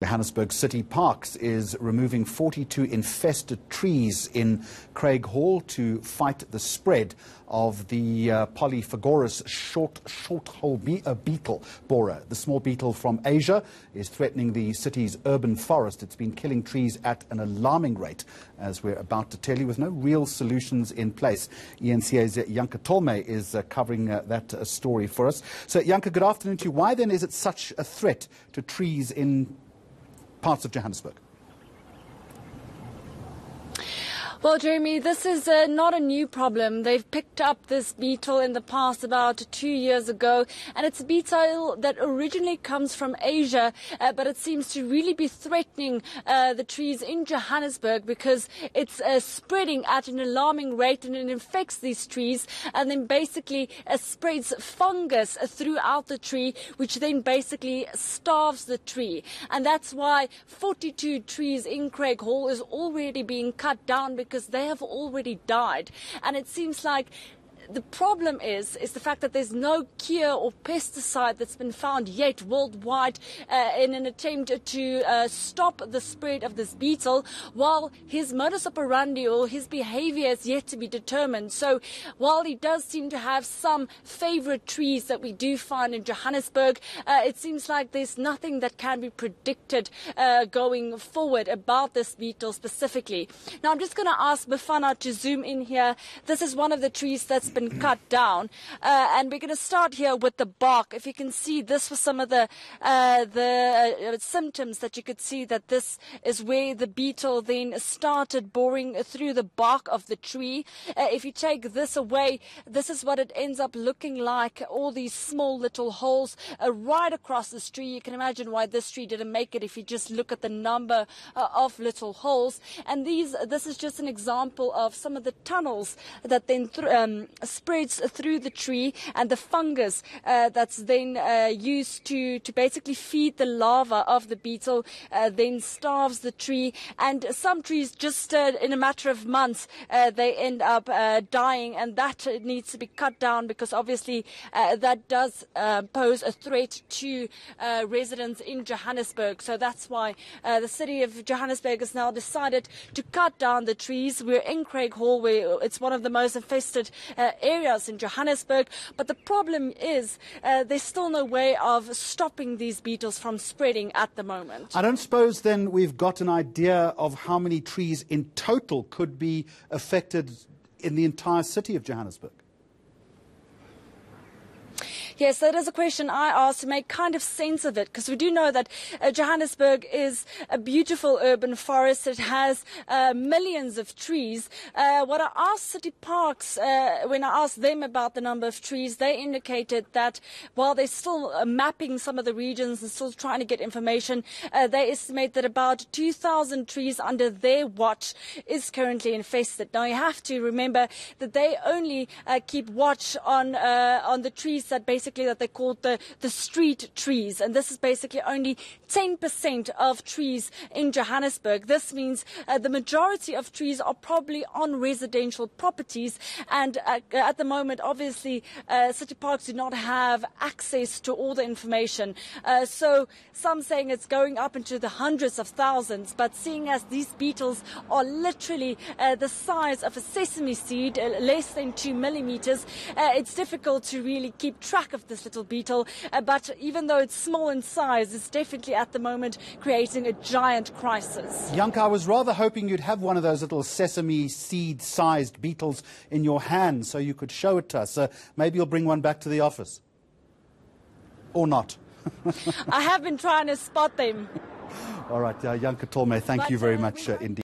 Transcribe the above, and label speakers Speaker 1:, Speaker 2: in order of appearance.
Speaker 1: Johannesburg City Parks is removing 42 infested trees in Craighall to fight the spread of the Polyphagorus short-hole beetle borer. The small beetle from Asia is threatening the city's urban forest. It's been killing trees at an alarming rate, as we're about to tell you, with no real solutions in place. ENCA's Janka Tolme is covering that story for us. So, Janka, good afternoon to you. Why then is it such a threat to trees in parts of Johannesburg?
Speaker 2: Well, Jeremy, this is not a new problem. They've picked up this beetle in the past about 2 years ago, and it's a beetle that originally comes from Asia, but it seems to really be threatening the trees in Johannesburg because it's spreading at an alarming rate, and it infects these trees and then basically spreads fungus throughout the tree, which then basically starves the tree. And that's why 42 trees in Craighall is already being cut down because they have already died. And it seems like the problem is the fact that there's no cure or pesticide that's been found yet worldwide in an attempt to stop the spread of this beetle, while his modus operandi or his behavior is yet to be determined. So while he does seem to have some favorite trees that we do find in Johannesburg, it seems like there's nothing that can be predicted going forward about this beetle specifically. Now I'm just going to ask Bafana to zoom in here. This is one of the trees that's been cut down, and we're going to start here with the bark. If you can see, this was some of the symptoms that you could see, that this is where the beetle then started boring through the bark of the tree. If you take this away, this is what it ends up looking like, all these small little holes right across this tree. You can imagine why this tree didn't make it if you just look at the number of little holes. And this is just an example of some of the tunnels that then spreads through the tree, and the fungus that's then used to basically feed the larva of the beetle then starves the tree. And some trees just in a matter of months they end up dying, and that needs to be cut down because obviously that does pose a threat to residents in Johannesburg. So that's why the city of Johannesburg has now decided to cut down the trees. We're in Craighall, where it's one of the most infested areas in Johannesburg, but the problem is there's still no way of stopping these beetles from spreading at the moment.
Speaker 1: I don't suppose then we've got an idea of how many trees in total could be affected in the entire city of Johannesburg?
Speaker 2: Yes, that is a question I asked to make kind of sense of it, because we do know that Johannesburg is a beautiful urban forest. It has millions of trees. What I asked City Parks, when I asked them about the number of trees, they indicated that while they're still mapping some of the regions and still trying to get information, they estimate that about 2,000 trees under their watch is currently infested. Now, you have to remember that they only keep watch on the trees that basically that they call the street trees, and this is basically only 10% of trees in Johannesburg. This means the majority of trees are probably on residential properties, and at the moment obviously City Parks do not have access to all the information, so some saying it's going up into the hundreds of thousands, but seeing as these beetles are literally the size of a sesame seed, less than 2 millimeters, it's difficult to really keep track of this little beetle, but even though it's small in size, it's definitely at the moment creating a giant crisis.
Speaker 1: Janka, I was rather hoping you'd have one of those little sesame seed-sized beetles in your hand so you could show it to us. Maybe you'll bring one back to the office. Or not.
Speaker 2: I have been trying to spot them.
Speaker 1: All right, Janka Tolme, thank you very much indeed.